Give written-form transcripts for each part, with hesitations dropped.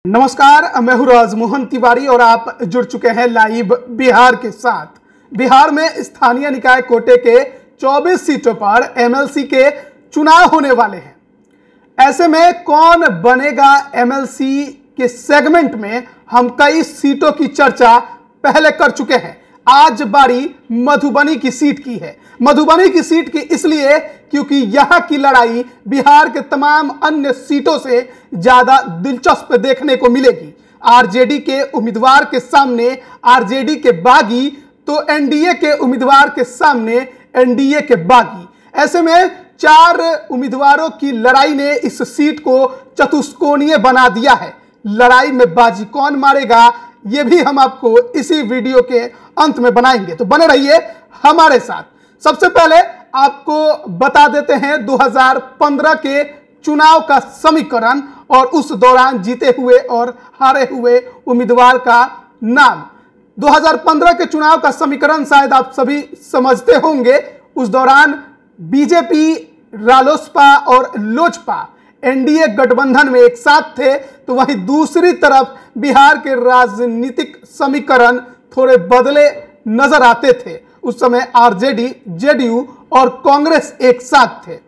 नमस्कार, मैं हूं राजमोहन तिवारी और आप जुड़ चुके हैं लाइव बिहार के साथ। बिहार में स्थानीय निकाय कोटे के 24 सीटों पर एमएलसी के चुनाव होने वाले हैं। ऐसे में कौन बनेगा एमएलसी के सेगमेंट में हम कई सीटों की चर्चा पहले कर चुके हैं। आज बारी मधुबनी की सीट की है। मधुबनी की सीट की इसलिए क्योंकि यहां की लड़ाई बिहार के तमाम अन्य सीटों से ज्यादा दिलचस्प देखने को मिलेगी। आरजेडी के उम्मीदवार के सामने आरजेडी के बागी, तो एनडीए के उम्मीदवार के सामने एनडीए के बागी। ऐसे में चार उम्मीदवारों की लड़ाई ने इस सीट को चतुष्कोणीय बना दिया है। लड़ाई में बाजी कौन मारेगा, यह भी हम आपको इसी वीडियो के अंत में बनाएंगे, तो बने रहिए हमारे साथ। सबसे पहले आपको बता देते हैं 2015 के चुनाव का समीकरण और उस दौरान जीते हुए और हारे हुए उम्मीदवार का नाम। 2015 के चुनाव का समीकरण शायद आप सभी समझते होंगे। उस दौरान बीजेपी, रालोसपा और लोजपा एनडीए गठबंधन में एक साथ थे, तो वहीं दूसरी तरफ बिहार के राजनीतिक समीकरण थोड़े बदले नजर आते थे। उस समय आरजेडी, जेडीयू और कांग्रेस एक साथ थे।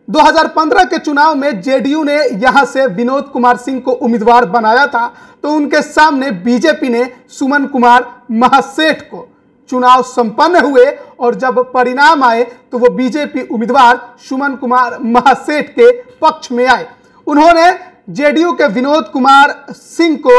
2015 के चुनाव में जेडीयू ने यहां से विनोद कुमार सिंह को उम्मीदवार बनाया था, तो उनके सामने बीजेपी ने सुमन कुमार महासेठ को। चुनाव संपन्न हुए और जब परिणाम आए तो वो बीजेपी उम्मीदवार सुमन कुमार महासेठ के पक्ष में आए। उन्होंने जेडीयू के विनोद कुमार सिंह को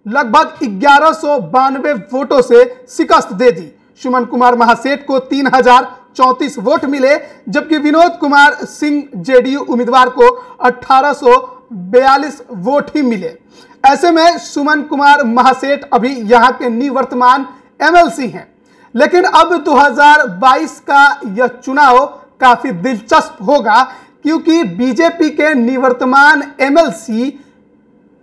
लगभग 1192 वोटों से शिकस्त दे दी। सुमन कुमार महासेठ को 3034 वोट मिले, जबकि विनोद कुमार सिंह जेडीयू उम्मीदवार को 1842 वोट ही मिले। ऐसे में सुमन कुमार महासेठ अभी यहां के निवर्तमान एमएलसी हैं। लेकिन अब 2022 का यह चुनाव काफी दिलचस्प होगा, क्योंकि बीजेपी के निवर्तमान एमएलसी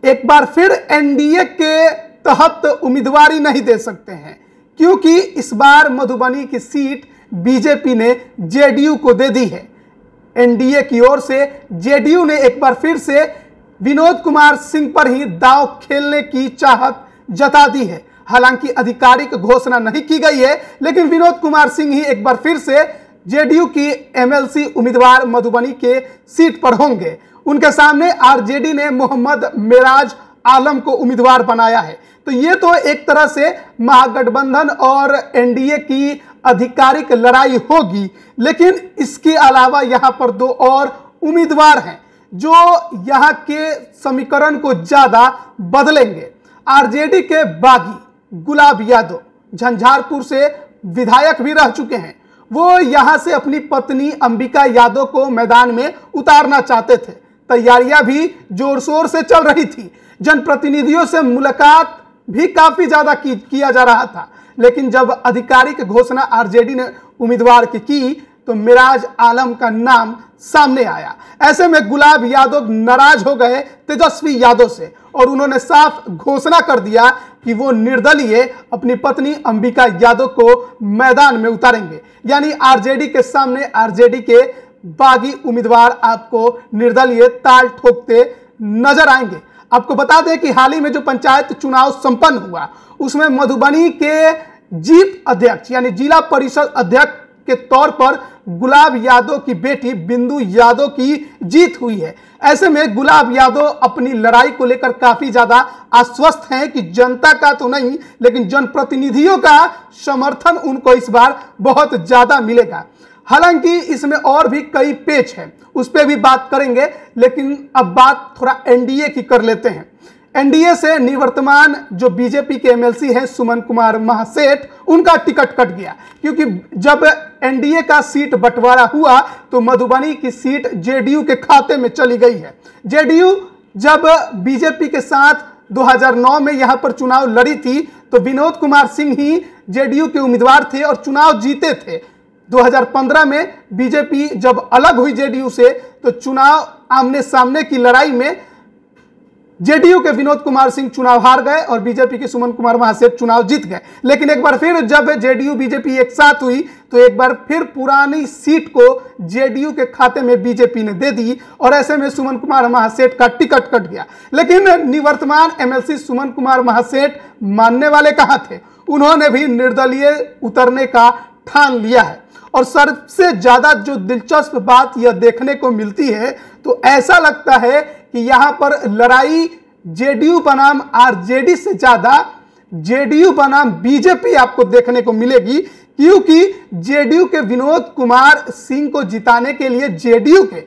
एक बार फिर एनडीए के तहत उम्मीदवारी नहीं दे सकते हैं, क्योंकि इस बार मधुबनी की सीट बीजेपी ने जेडीयू को दे दी है। एनडीए की ओर से जेडीयू ने एक बार फिर से विनोद कुमार सिंह पर ही दांव खेलने की चाहत जता दी है। हालांकि आधिकारिक घोषणा नहीं की गई है, लेकिन विनोद कुमार सिंह ही एक बार फिर से जेडीयू की एमएलसी उम्मीदवार मधुबनी के सीट पर होंगे। उनके सामने आरजेडी ने मोहम्मद मेराज आलम को उम्मीदवार बनाया है। तो ये तो एक तरह से महागठबंधन और एनडीए की आधिकारिक लड़ाई होगी, लेकिन इसके अलावा यहां पर दो और उम्मीदवार हैं जो यहां के समीकरण को ज्यादा बदलेंगे। आरजेडी के बागी गुलाब यादव झंझारपुर से विधायक भी रह चुके हैं। वो यहां से अपनी पत्नी अंबिका यादव को मैदान में उतारना चाहते थे। तैयारियां भी जोर शोर से चल रही थी। जनप्रतिनिधियों से मुलाकात भी काफी ज्यादा किया जा रहा था, लेकिन जब आधिकारिक घोषणा आरजेडी ने उम्मीदवार की तो मिराज आलम का नाम सामने आया। ऐसे में गुलाब यादव नाराज हो गए तेजस्वी यादव से और उन्होंने साफ घोषणा कर दिया कि वो निर्दलीय अपनी पत्नी अंबिका यादव को मैदान में उतारेंगे। यानी आरजेडी के सामने आरजेडी के बागी उम्मीदवार आपको निर्दलीय ताल ठोकते नजर आएंगे। आपको बता दें कि हाल ही में जो पंचायत चुनाव संपन्न हुआ, उसमें मधुबनी के जीप अध्यक्ष यानी जिला परिषद अध्यक्ष के तौर पर गुलाब यादव की बेटी बिंदु यादव की जीत हुई है। ऐसे में गुलाब यादव अपनी लड़ाई को लेकर काफी ज्यादा आश्वस्त हैं कि जनता का तो नहीं, लेकिन जनप्रतिनिधियों का समर्थन उनको इस बार बहुत ज्यादा मिलेगा। हालांकि इसमें और भी कई पेच हैं, उस पर भी बात करेंगे, लेकिन अब बात थोड़ा एनडीए की कर लेते हैं। एनडीए से निवर्तमान जो बीजेपी के एमएलसी हैं सुमन कुमार महासेठ, उनका टिकट कट गया, क्योंकि जब एनडीए का सीट बंटवारा हुआ तो मधुबनी की सीट जेडीयू के खाते में चली गई है। जेडीयू जब बीजेपी के साथ 2009 में यहां पर चुनाव लड़ी थी तो विनोद कुमार सिंह ही जेडीयू के उम्मीदवार थे और चुनाव जीते थे। 2015 में बीजेपी जब अलग हुई जेडीयू से, तो चुनाव आमने सामने की लड़ाई में जेडीयू के विनोद कुमार सिंह चुनाव हार गए और बीजेपी के सुमन कुमार महासेठ चुनाव जीत गए। लेकिन एक बार फिर जब जेडीयू बीजेपी एक साथ हुई तो एक बार फिर पुरानी सीट को जेडीयू के खाते में बीजेपी ने दे दी और ऐसे में सुमन कुमार महासेठ का टिकट कट गया। लेकिन निवर्तमान एमएलसी सुमन कुमार महासेठ मानने वाले कहां थे, उन्होंने भी निर्दलीय उतरने का ठान लिया है। और सबसे ज्यादा जो दिलचस्प बात यह देखने को मिलती है तो ऐसा लगता है कि यहां पर लड़ाई जेडीयू बनाम आरजेडी से ज्यादा जेडीयू बनाम बीजेपी आपको देखने को मिलेगी, क्योंकि जेडीयू के विनोद कुमार सिंह को जिताने के लिए जेडीयू के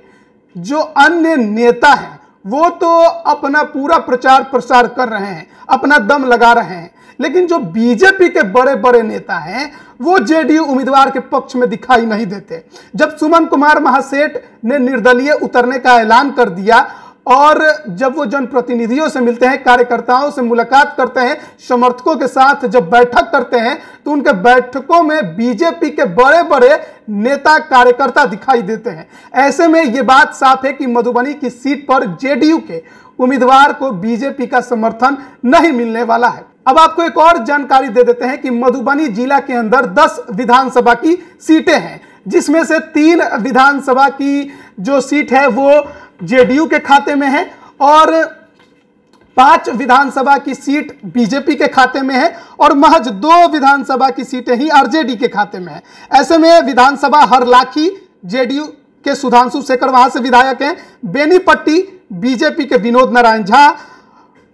जो अन्य नेता हैं वो तो अपना पूरा प्रचार प्रसार कर रहे हैं, अपना दम लगा रहे हैं, लेकिन जो बीजेपी के बड़े बड़े नेता हैं वो जेडीयू उम्मीदवार के पक्ष में दिखाई नहीं देते। जब सुमन कुमार महासेठ ने निर्दलीय उतरने का ऐलान कर दिया और जब वो जनप्रतिनिधियों से मिलते हैं, कार्यकर्ताओं से मुलाकात करते हैं, समर्थकों के साथ जब बैठक करते हैं तो उनके बैठकों में बीजेपी के बड़े बड़े नेता कार्यकर्ता दिखाई देते हैं। ऐसे में ये बात साफ है कि मधुबनी की सीट पर जेडीयू के उम्मीदवार को बीजेपी का समर्थन नहीं मिलने वाला है। अब आपको एक और जानकारी दे देते हैं कि मधुबनी जिला के अंदर 10 विधानसभा की सीटें हैं, जिसमें से 3 विधानसभा की जो सीट है वो जेडीयू के खाते में है और 5 विधानसभा की सीट बीजेपी के खाते में है और महज 2 विधानसभा की सीटें ही आरजेडी के खाते में है। ऐसे में विधानसभा हरलाखी जेडीयू के सुधांशु शेखर वहां से विधायक हैं, बेनीपट्टी बीजेपी के विनोद नारायण झा,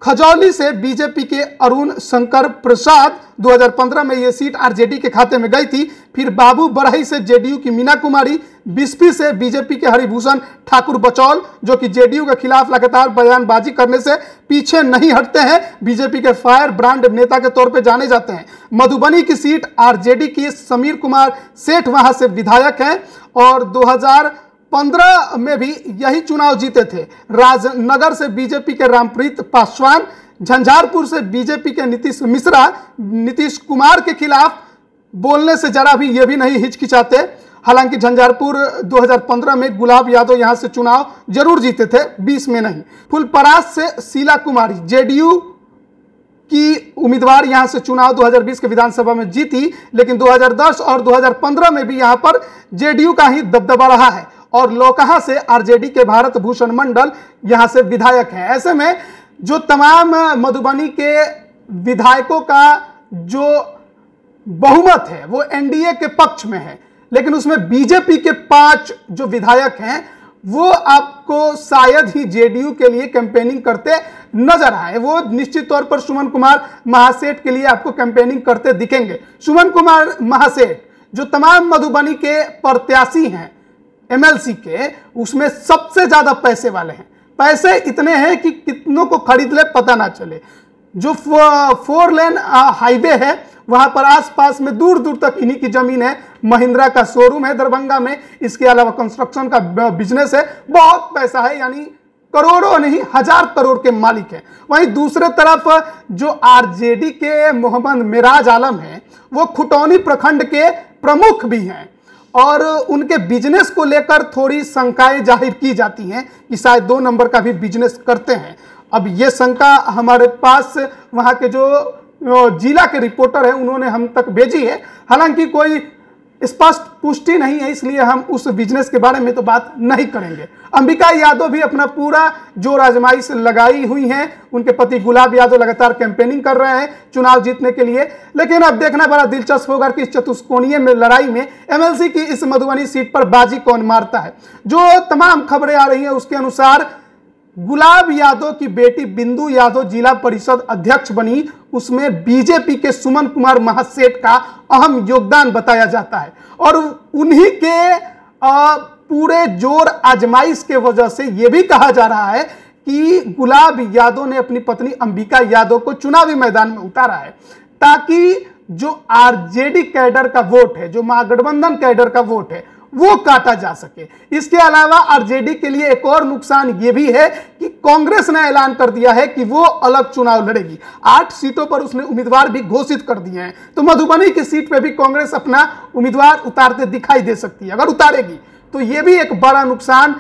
खजौली से बीजेपी के अरुण शंकर प्रसाद, 2015 में यह सीट आरजेडी के खाते में गई थी। फिर बाबू बरही से जेडीयू की मीना कुमारी, बिस्फी से बीजेपी के हरिभूषण ठाकुर बचौल जो कि जेडीयू के खिलाफ लगातार बयानबाजी करने से पीछे नहीं हटते हैं, बीजेपी के फायर ब्रांड नेता के तौर पे जाने जाते हैं। मधुबनी की सीट आरजेडी की समीर कुमार सेठ वहां से विधायक हैं और 2015 में भी यही चुनाव जीते थे। राजनगर से बीजेपी के रामप्रीत पासवान, झंझारपुर से बीजेपी के नीतीश मिश्रा नीतीश कुमार के खिलाफ बोलने से जरा भी ये भी नहीं हिचकिचाते। हालांकि झंझारपुर 2015 में गुलाब यादव यहां से चुनाव जरूर जीते थे, 20 में नहीं। फुलपरास से शीला कुमारी जेडीयू की उम्मीदवार यहां से चुनाव 2020 के विधानसभा में जीती, लेकिन 2010 और 2015 में भी यहां पर जेडीयू का ही दबदबा रहा है और लोकहा से आरजेडी के भारत भूषण मंडल यहां से विधायक हैं। ऐसे में जो तमाम मधुबनी के विधायकों का जो बहुमत है वो एनडीए के पक्ष में है, लेकिन उसमें बीजेपी के 5 जो विधायक हैं वो आपको शायद ही जेडीयू के लिए कैंपेनिंग करते नजर आए। वो निश्चित तौर पर सुमन कुमार महासेठ के लिए आपको कैंपेनिंग करते दिखेंगे। सुमन कुमार महासेठ जो तमाम मधुबनी के प्रत्याशी हैं एमएलसी के, उसमें सबसे ज्यादा पैसे वाले हैं। पैसे इतने हैं कि कितनों को खरीद ले पता ना चले। जो 4 लेन हाईवे है वहां पर आसपास में दूर दूर तक इन्हीं की जमीन है। महिंद्रा का शोरूम है दरभंगा में, इसके अलावा कंस्ट्रक्शन का बिजनेस है, बहुत पैसा है, यानी करोड़ों नहीं 1000 करोड़ के मालिक है। वहीं दूसरे तरफ जो आरजेडी के मोहम्मद मिराज आलम है वो खुटौनी प्रखंड के प्रमुख भी हैं और उनके बिजनेस को लेकर थोड़ी शंकाएं जाहिर की जाती हैं कि शायद 2 नंबर का भी बिजनेस करते हैं। अब ये शंका हमारे पास वहां के जो जिला के रिपोर्टर है उन्होंने हम तक भेजी है, हालांकि कोई स्पष्ट पुष्टि नहीं है, इसलिए हम उस बिजनेस के बारे में तो बात नहीं करेंगे। अंबिका यादव भी अपना पूरा जोर आजमाइश लगाई हुई हैं, उनके पति गुलाब यादव लगातार कैंपेनिंग कर रहे हैं चुनाव जीतने के लिए। लेकिन अब देखना बड़ा दिलचस्प होगा कि इस चतुष्कोणीय में लड़ाई में एमएलसी की इस मधुबनी सीट पर बाजी कौन मारता है। जो तमाम खबरें आ रही हैं उसके अनुसार गुलाब यादव की बेटी बिंदु यादव जिला परिषद अध्यक्ष बनी, उसमें बीजेपी के सुमन कुमार महासेठ का अहम योगदान बताया जाता है और उन्हीं के पूरे जोर आजमाइश के वजह से यह भी कहा जा रहा है कि गुलाब यादव ने अपनी पत्नी अंबिका यादव को चुनावी मैदान में उतारा है ताकि जो आरजेडी कैडर का वोट है, जो महागठबंधन कैडर का वोट है, वो काटा जा सके। इसके अलावा आरजेडी के लिए एक और नुकसान ये भी है कि कांग्रेस ने ऐलान कर दिया है कि वो अलग चुनाव लड़ेगी। 8 सीटों पर उसने उम्मीदवार भी घोषित कर दिए हैं, तो मधुबनी की सीट पे भी कांग्रेस अपना उम्मीदवार उतारते दिखाई दे सकती है। अगर उतारेगी तो ये भी एक बड़ा नुकसान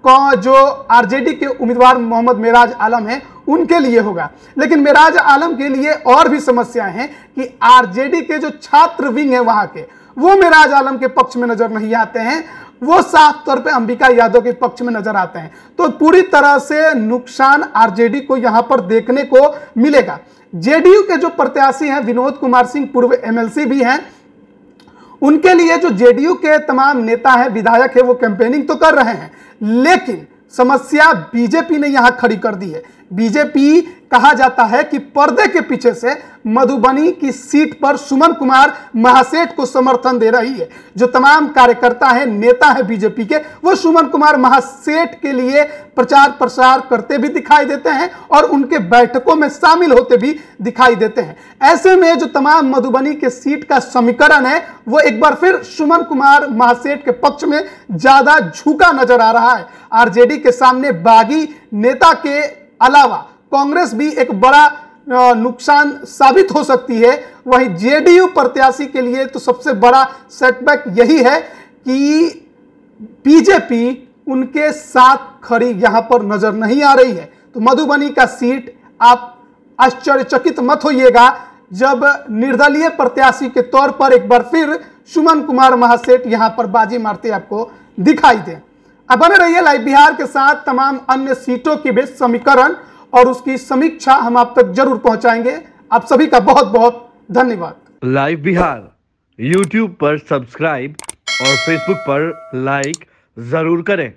जो आरजेडी के उम्मीदवार मोहम्मद मेराज आलम हैं उनके लिए होगा। लेकिन मेराज आलम के लिए और भी समस्याएं हैं कि आरजेडी के जो छात्र विंग है वहां के, वो मेराज आलम के पक्ष में नजर नहीं आते हैं, वो साफ तौर पे अंबिका यादव के पक्ष में नजर आते हैं। तो पूरी तरह से नुकसान आरजेडी को यहां पर देखने को मिलेगा। जेडीयू के जो प्रत्याशी हैं विनोद कुमार सिंह पूर्व एमएलसी भी हैं, उनके लिए जो जेडीयू के तमाम नेता हैं, विधायक है, वो कैंपेनिंग तो कर रहे हैं, लेकिन समस्या बीजेपी ने यहां खड़ी कर दी है। बीजेपी कहा जाता है कि पर्दे के पीछे से मधुबनी की सीट पर सुमन कुमार महासेठ को समर्थन दे रही है। जो तमाम कार्यकर्ता हैं, नेता हैं बीजेपी के, वो सुमन कुमार महासेठ के लिए प्रचार प्रसार करते भी दिखाई देते हैं और उनके बैठकों में शामिल होते भी दिखाई देते हैं। ऐसे में जो तमाम मधुबनी के सीट का समीकरण है वो एक बार फिर सुमन कुमार महासेठ के पक्ष में ज्यादा झुका नजर आ रहा है। आरजेडी के सामने बागी नेता के अलावा कांग्रेस भी एक बड़ा नुकसान साबित हो सकती है। वहीं जेडीयू प्रत्याशी के लिए तो सबसे बड़ा सेटबैक यही है कि बीजेपी उनके साथ खड़ी यहां पर नजर नहीं आ रही है। तो मधुबनी का सीट, आप आश्चर्यचकित मत होइएगा जब निर्दलीय प्रत्याशी के तौर पर एक बार फिर सुमन कुमार महासेठ यहां पर बाजी मारते आपको दिखाई दे। अब बने रहिए लाइव बिहार के साथ। तमाम अन्य सीटों की भी समीकरण और उसकी समीक्षा हम आप तक जरूर पहुंचाएंगे। आप सभी का बहुत बहुत धन्यवाद। लाइव बिहार यूट्यूब पर सब्सक्राइब और फेसबुक पर लाइक जरूर करें।